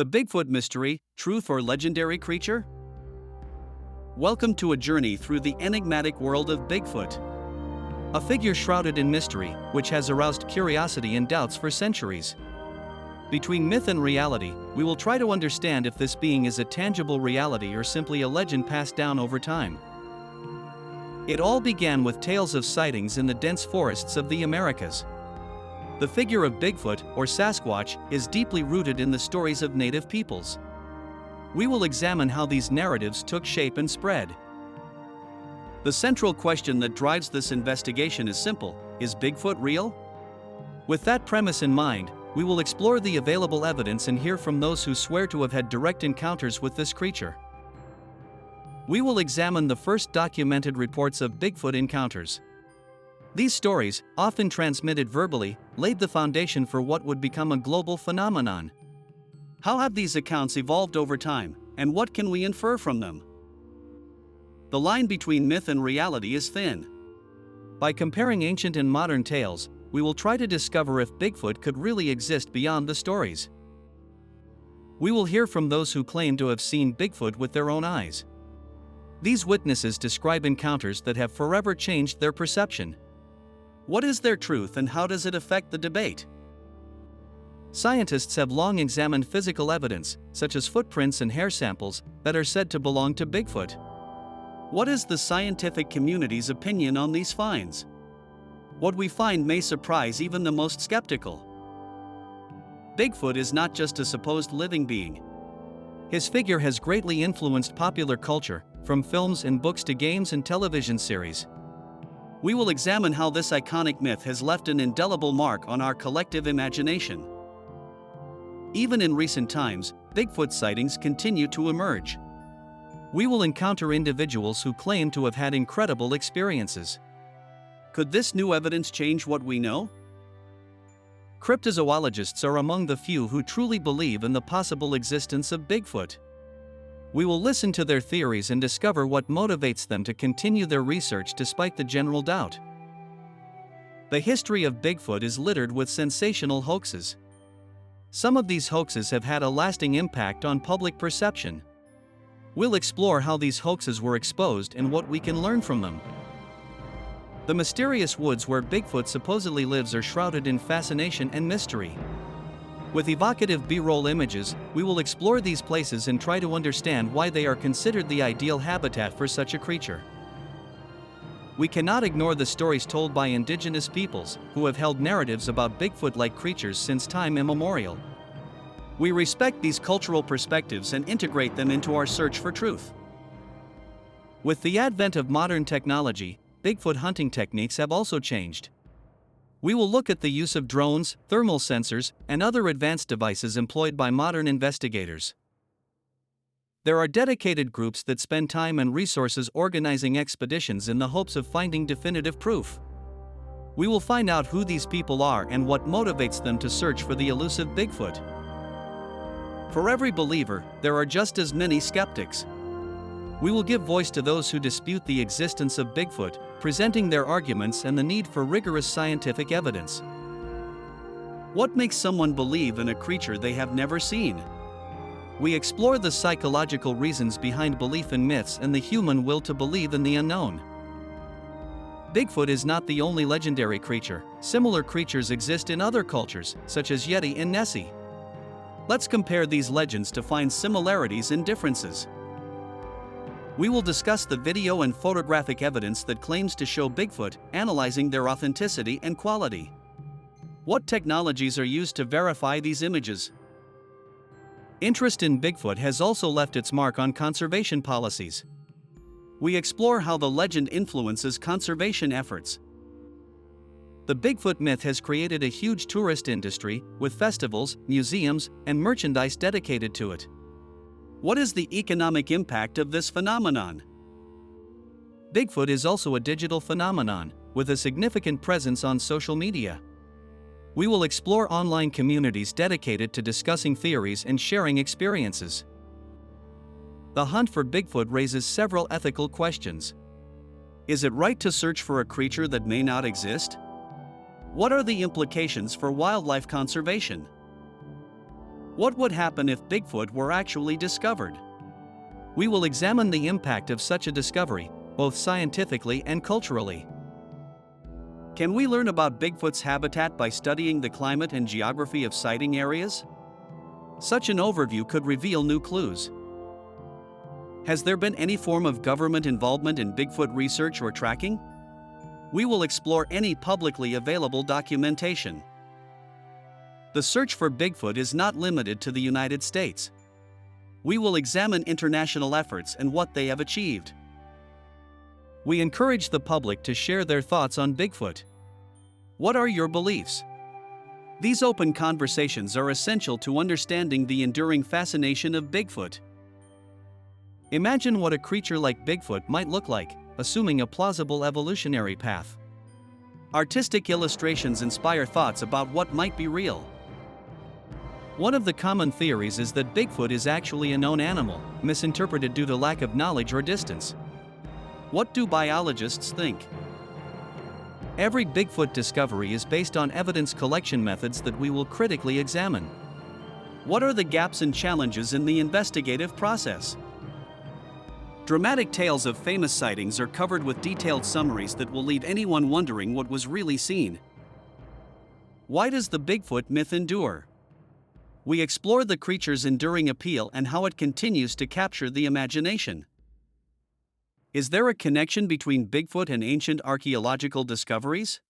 The Bigfoot mystery, truth or legendary creature? Welcome to a journey through the enigmatic world of Bigfoot. A figure shrouded in mystery, which has aroused curiosity and doubts for centuries. Between myth and reality, we will try to understand if this being is a tangible reality or simply a legend passed down over time. It all began with tales of sightings in the dense forests of the Americas. The figure of Bigfoot, or Sasquatch, is deeply rooted in the stories of native peoples. We will examine how these narratives took shape and spread. The central question that drives this investigation is simple: is Bigfoot real? With that premise in mind, we will explore the available evidence and hear from those who swear to have had direct encounters with this creature. We will examine the first documented reports of Bigfoot encounters. These stories, often transmitted verbally, laid the foundation for what would become a global phenomenon. How have these accounts evolved over time, and what can we infer from them? The line between myth and reality is thin. By comparing ancient and modern tales, we will try to discover if Bigfoot could really exist beyond the stories. We will hear from those who claim to have seen Bigfoot with their own eyes. These witnesses describe encounters that have forever changed their perception. What is their truth and how does it affect the debate? Scientists have long examined physical evidence, such as footprints and hair samples, that are said to belong to Bigfoot. What is the scientific community's opinion on these finds? What we find may surprise even the most skeptical. Bigfoot is not just a supposed living being. His figure has greatly influenced popular culture, from films and books to games and television series. We will examine how this iconic myth has left an indelible mark on our collective imagination. Even in recent times, Bigfoot sightings continue to emerge. We will encounter individuals who claim to have had incredible experiences. Could this new evidence change what we know? Cryptozoologists are among the few who truly believe in the possible existence of Bigfoot. We will listen to their theories and discover what motivates them to continue their research despite the general doubt. The history of Bigfoot is littered with sensational hoaxes. Some of these hoaxes have had a lasting impact on public perception. We'll explore how these hoaxes were exposed and what we can learn from them. The mysterious woods where Bigfoot supposedly lives are shrouded in fascination and mystery. With evocative B-roll images, we will explore these places and try to understand why they are considered the ideal habitat for such a creature. We cannot ignore the stories told by indigenous peoples, who have held narratives about Bigfoot-like creatures since time immemorial. We respect these cultural perspectives and integrate them into our search for truth. With the advent of modern technology, Bigfoot hunting techniques have also changed. We will look at the use of drones, thermal sensors, and other advanced devices employed by modern investigators. There are dedicated groups that spend time and resources organizing expeditions in the hopes of finding definitive proof. We will find out who these people are and what motivates them to search for the elusive Bigfoot. For every believer, there are just as many skeptics. We will give voice to those who dispute the existence of Bigfoot, presenting their arguments and the need for rigorous scientific evidence. What makes someone believe in a creature they have never seen? We explore the psychological reasons behind belief in myths and the human will to believe in the unknown. Bigfoot is not the only legendary creature. Similar creatures exist in other cultures, such as Yeti and Nessie. Let's compare these legends to find similarities and differences. We will discuss the video and photographic evidence that claims to show Bigfoot, analyzing their authenticity and quality. What technologies are used to verify these images? Interest in Bigfoot has also left its mark on conservation policies. We explore how the legend influences conservation efforts. The Bigfoot myth has created a huge tourist industry, with festivals, museums, and merchandise dedicated to it. What is the economic impact of this phenomenon? Bigfoot is also a digital phenomenon, with a significant presence on social media. We will explore online communities dedicated to discussing theories and sharing experiences. The hunt for Bigfoot raises several ethical questions. Is it right to search for a creature that may not exist? What are the implications for wildlife conservation? What would happen if Bigfoot were actually discovered? We will examine the impact of such a discovery, both scientifically and culturally. Can we learn about Bigfoot's habitat by studying the climate and geography of sighting areas? Such an overview could reveal new clues. Has there been any form of government involvement in Bigfoot research or tracking? We will explore any publicly available documentation. The search for Bigfoot is not limited to the United States. We will examine international efforts and what they have achieved. We encourage the public to share their thoughts on Bigfoot. What are your beliefs? These open conversations are essential to understanding the enduring fascination of Bigfoot. Imagine what a creature like Bigfoot might look like, assuming a plausible evolutionary path. Artistic illustrations inspire thoughts about what might be real. One of the common theories is that Bigfoot is actually a known animal, misinterpreted due to lack of knowledge or distance. What do biologists think? Every Bigfoot discovery is based on evidence collection methods that we will critically examine. What are the gaps and challenges in the investigative process? Dramatic tales of famous sightings are covered with detailed summaries that will leave anyone wondering what was really seen. Why does the Bigfoot myth endure? We explore the creature's enduring appeal and how it continues to capture the imagination. Is there a connection between Bigfoot and ancient archaeological discoveries?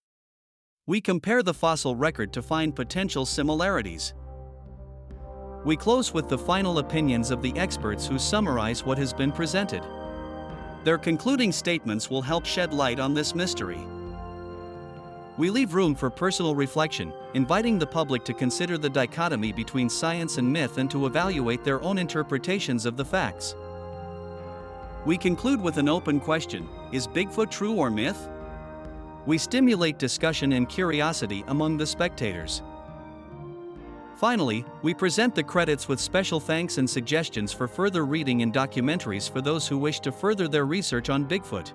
We compare the fossil record to find potential similarities. We close with the final opinions of the experts who summarize what has been presented. Their concluding statements will help shed light on this mystery. We leave room for personal reflection, inviting the public to consider the dichotomy between science and myth and to evaluate their own interpretations of the facts. We conclude with an open question: is Bigfoot true or myth? We stimulate discussion and curiosity among the spectators. Finally, we present the credits with special thanks and suggestions for further reading and documentaries for those who wish to further their research on Bigfoot.